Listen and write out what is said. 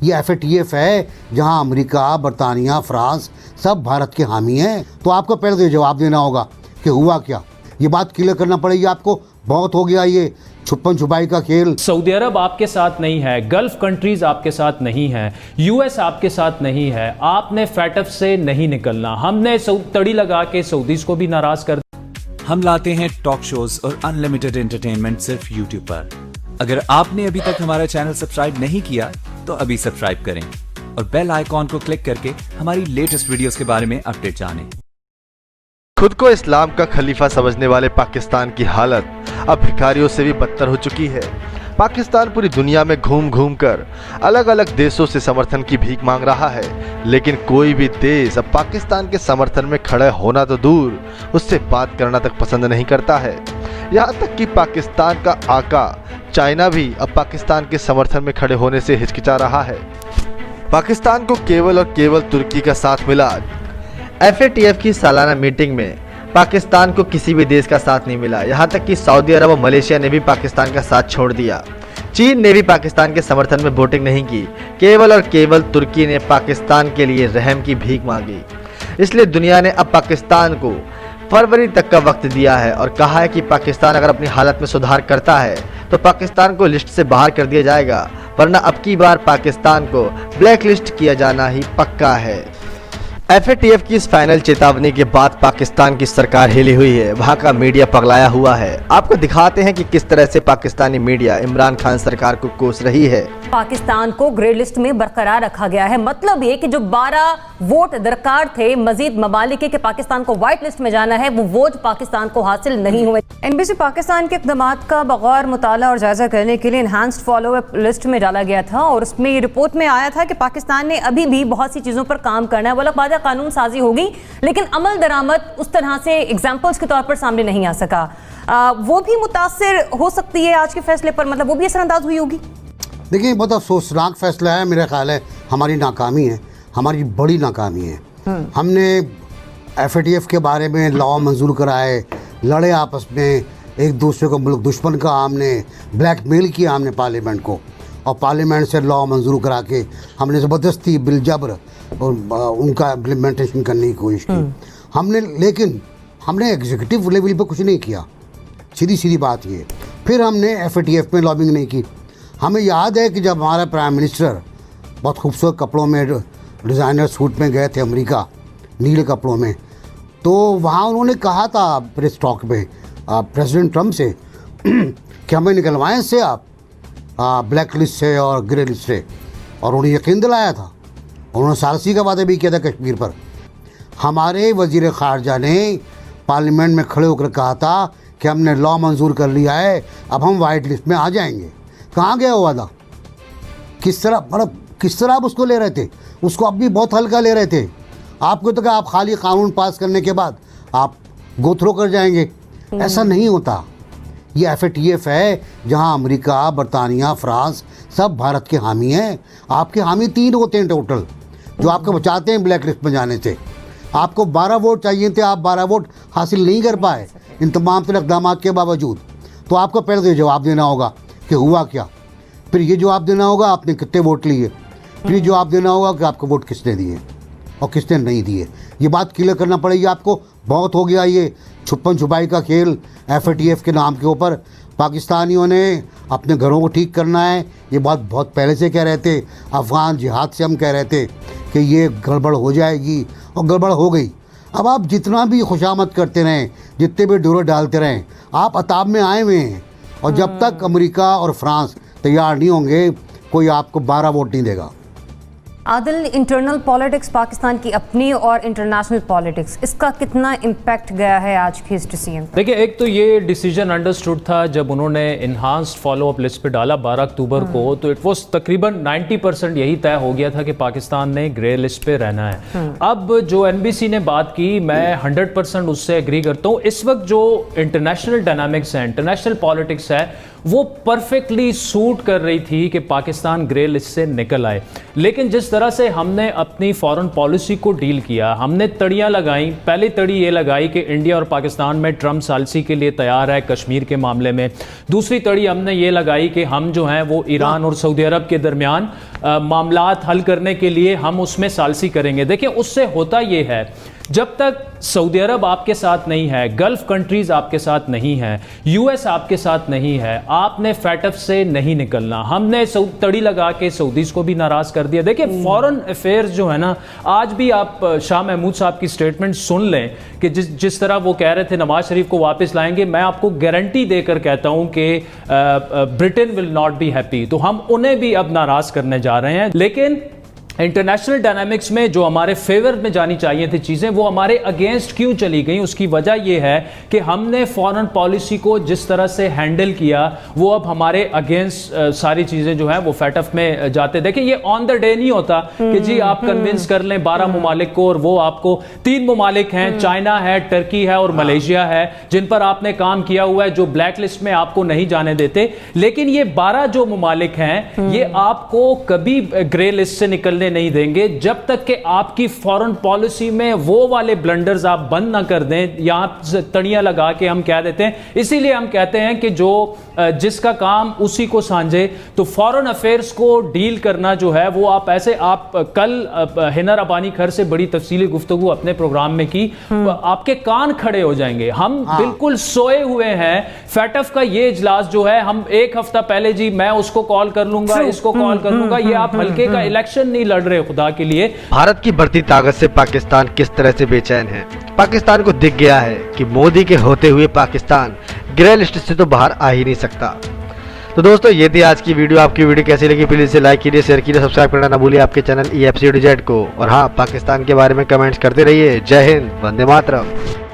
ये FATF है जहां अमेरिका, बरतानिया, फ्रांस सब भारत के हामी हैं। तो आपको पहले तो जवाब देना होगा कि हुआ क्या। ये बात क्लियर करना पड़ेगी आपको। बहुत हो गया ये छुपन छुपाई का खेल। सऊदी अरब आपके साथ नहीं है, गल्फ कंट्रीज आपके साथ नहीं है, US आपके साथ नहीं है, आपने फैटफ से नहीं निकलना। हमने तड़ी लगा के सऊदीज को भी नाराज कर। हम लाते हैं टॉक शोज और अनलिमिटेड एंटरटेनमेंट सिर्फ YouTube पर। अगर आपने अभी तक हमारा चैनल सब्सक्राइब नहीं किया तो अभी सब्सक्राइब करें और बेल आइकॉन को क्लिक करके हमारी लेटेस्ट वीडियोस के बारे में अपडेट जानें। खुद को इस्लाम का खलीफा समझने वाले पाकिस्तान की हालत अब भिखारियों से भी बदतर हो चुकी है। पाकिस्तान पूरी दुनिया में घूम घूम कर अलग अलग देशों से समर्थन की भीख मांग रहा है, लेकिन कोई भी देश अब पाकिस्तान के समर्थन में खड़े होना तो दूर, उससे बात करना तक पसंद नहीं करता है। यहाँ तक कि पाकिस्तान का आका चाइना भी अब पाकिस्तान के समर्थन में खड़े होने से हिचकिचा रहा है। पाकिस्तान को केवल और केवल तुर्की का साथ मिला। FATF की सालाना मीटिंग में पाकिस्तान को किसी भी देश का साथ नहीं मिला। यहाँ तक कि सऊदी अरब और मलेशिया ने भी पाकिस्तान का साथ छोड़ दिया। चीन ने भी पाकिस्तान के समर्थन में वोटिंग नहीं की। केवल और केवल तुर्की ने पाकिस्तान के लिए रहम की भीख मांगी। इसलिए दुनिया ने अब पाकिस्तान को फरवरी तक का वक्त दिया है और कहा है कि पाकिस्तान अगर अपनी हालत में सुधार करता है तो पाकिस्तान को लिस्ट से बाहर कर दिया जाएगा, वरना अब की बार पाकिस्तान को ब्लैक लिस्ट किया जाना ही पक्का है। FATF की इस फाइनल चेतावनी के बाद पाकिस्तान की सरकार हिली हुई है। वहां का मीडिया पगलाया हुआ है। आपको दिखाते हैं कि किस तरह से पाकिस्तानी मीडिया इमरान खान सरकार को कोस रही है। पाकिस्तान को ग्रे लिस्ट में बरकरार रखा गया है। मतलब ये कि जो 12 वोट दरकार थे मजीद ममालिक के पाकिस्तान को व्हाइट लिस्ट में जाना है, वो वोट पाकिस्तान को हासिल नहीं हुए। NBC पाकिस्तान के इक़दामात का बगौर मुताला और जायजा करने के लिए इनहांस्ड फॉलोअप लिस्ट में डाला गया था और उसमें ये रिपोर्ट में आया था कि पाकिस्तान ने अभी भी बहुत सी चीजों पर काम करना है। वाला कानून साजी होगी, लेकिन अमल दरामद उस तरह से एग्जाम्पल्स के तौर पर सामने नहीं आ सका। वो भी मुतासिर हो सकती है आज के फैसले पर, मतलब वो भी असरअंदाज हुई होगी। देखिए, बहुत अफसोसनाक फैसला है। मेरा ख्याल है हमारी नाकामी है, हमारी बड़ी नाकामी है। हमने FATF के बारे में लॉ मंजूर कराए, लड़े आपस में, एक दूसरे को मुल्क दुश्मन का हमने ब्लैकमेल किया हमने पार्लियामेंट को, और पार्लियामेंट से लॉ मंजूर करा के हमने ज़बरदस्ती बिलजबर और उनका इम्प्लीमेंटेशन करने की कोशिश की हमने। लेकिन हमने एग्जीक्यूटिव लेवल पर कुछ नहीं किया, सीधी सीधी बात ये। फिर हमने FATF में लॉबिंग नहीं की। हमें याद है कि जब हमारा प्राइम मिनिस्टर बहुत खूबसूरत कपड़ों में, डिज़ाइनर सूट में गए थे अमेरिका, नीले कपड़ों में, तो वहाँ उन्होंने कहा था प्रेस टॉक में प्रेसिडेंट ट्रंप से कि हमें निकलवाएं इससे आप ब्लैक लिस्ट से और ग्रे लिस्ट से, और उन्हें यकीन दिलाया था। उन्होंने सारसी का वादा भी किया था कश्मीर पर। हमारे वज़ीर ख़ारजा ने पार्लियामेंट में खड़े होकर कहा था कि हमने लॉ मंजूर कर लिया है, अब हम वाइट लिस्ट में आ जाएंगे। कहाँ गया वो वादा? किस तरह, मतलब किस तरह आप उसको ले रहे थे? उसको अब भी बहुत हल्का ले रहे थे। आपको तो क्या, आप खाली कानून पास करने के बाद आप गो थ्रो कर जाएंगे? ऐसा नहीं होता। ये FATF है जहां अमेरिका, बरतानिया, फ्रांस सब भारत के हामी हैं। आपके हामी 3 होते हैं टोटल, जो आपको बचाते हैं ब्लैक लिस्ट में जाने से। आपको 12 वोट चाहिए थे, आप 12 वोट हासिल नहीं कर पाए इन तमाम तरह इक़दाम के बावजूद। तो आपको पहले तो जवाब देना होगा कि हुआ क्या, फिर ये जवाब देना होगा आपने कितने वोट लिए, फिर जवाब देना होगा कि आपको वोट किसने दिए और किसने नहीं दिए। ये बात क्लियर करना पड़ेगी आपको। बहुत हो गया ये छुपन छुपाई का खेल FATF के नाम के ऊपर। पाकिस्तानियों ने अपने घरों को ठीक करना है, ये बात बहुत पहले से कह रहे थे। अफ़गान जिहाद से हम कह रहे थे कि ये गड़बड़ हो जाएगी, और गड़बड़ हो गई। अब आप जितना भी खुशामद करते रहें, जितने भी डोरे डालते रहें, आप अताब में आए हुए हैं, और जब तक अमेरिका और फ्रांस तैयार नहीं होंगे, कोई आपको 12 वोट नहीं देगा। आदिल, इंटरनल पॉलिटिक्स पाकिस्तान की अपनी और इंटरनेशनल पॉलिटिक्स, इसका कितना इम्पैक्ट गया है आज के इस डिसीजन पर? देखिए, एक तो ये डिसीजन अंडरस्टूड था जब उन्होंने इन्हांस्ड फॉलोअप लिस्ट पे डाला 12 अक्टूबर को, तो इट वाज तकरीबन 90% यही तय हो गया था कि पाकिस्तान ने ग्रे लिस्ट पे रहना है। अब जो NBC ने बात की, मैं 100% उससे एग्री करता हूँ। इस वक्त जो इंटरनेशनल डायनामिक्स है, इंटरनेशनल पॉलिटिक्स है, वो परफेक्टली सूट कर रही थी कि पाकिस्तान ग्रे लिस्ट से निकल आए। लेकिन जिस तरह से हमने अपनी फॉरेन पॉलिसी को डील किया, हमने तड़ियाँ लगाई। पहली तड़ी ये लगाई कि इंडिया और पाकिस्तान में ट्रम्प सालसी के लिए तैयार है कश्मीर के मामले में। दूसरी तड़ी हमने ये लगाई कि हम जो हैं वो ईरान और सऊदी अरब के दरमियान मामलात हल करने के लिए हम उसमें सालसी करेंगे। देखिए, उससे होता ये है, जब तक सऊदी अरब आपके साथ नहीं है, गल्फ कंट्रीज आपके साथ नहीं है, यूएस आपके साथ नहीं है, आपने फैटफ से नहीं निकलना। हमने तड़ी लगा के सऊदीज को भी नाराज कर दिया। देखिए, फॉरेन अफेयर्स जो है ना, आज भी आप शाह महमूद साहब की स्टेटमेंट सुन लें कि जिस तरह वो कह रहे थे नवाज शरीफ को वापस लाएंगे, मैं आपको गारंटी देकर कहता हूं कि Britain will not be happy. तो हम उन्हें भी अब नाराज करने जा रहे हैं। लेकिन इंटरनेशनल डायनामिक्स में जो हमारे फेवर में जानी चाहिए थी चीज़ें, वो हमारे अगेंस्ट क्यों चली गई? उसकी वजह यह है कि हमने फॉरेन पॉलिसी को जिस तरह से हैंडल किया, वो अब हमारे अगेंस्ट सारी चीज़ें जो है वो फैटफ में जाते। देखिए, ये ऑन द डे नहीं होता कि जी आप कन्विंस कर लें 12 ममालिक को, और वो आपको 3 ममालिक हैं, चाइना है, टर्की है और मलेशिया है, जिन पर आपने काम किया हुआ है, जो ब्लैक लिस्ट में आपको नहीं जाने देते। लेकिन ये 12 जो ममालिक हैं, ये आपको कभी ग्रे लिस्ट से निकलने नहीं देंगे जब तक कि आपकी फॉरेन पॉलिसी में वो वाले ब्लंडर्स आप बंद ना कर दें। यहां तड़ियां लगा के हम कह देते हैं, इसीलिए हम कहते हैं कि जो जिसका काम उसी को सांझे। तो फॉरेन अफेयर्स को डील करना जो है वो आप ऐसे, आप कल हिना रब्बानी खर से बड़ी तफसीली गुफ्तगू अपने प्रोग्राम में की, आपके कान खड़े हो जाएंगे। हम बिल्कुल सोए हुए हैं। फैटफ का ये इजलास जो है, हम एक हफ्ता पहले जी मैं उसको कॉल कर लूंगा, इसको कॉल कर लूंगा, ये आप हल्के का इलेक्शन नहीं लड़ रहे खुदा के लिए। भारत की बढ़ती ताकत से पाकिस्तान किस तरह से बेचैन है? पाकिस्तान को दिख गया है कि मोदी के होते हुए पाकिस्तान ग्रे लिस्ट से तो बाहर आ ही नहीं सकता। तो दोस्तों, ये थी आज की वीडियो। आपकी वीडियो कैसी लगी प्लीज इसे लाइक कीजिए, शेयर कीजिए, सब्सक्राइब करना ना भूलिए आपके चैनल EFCDZ को। और हाँ, पाकिस्तान के बारे में कमेंट्स करते रहिए। जय हिंद, वंदे मातरम।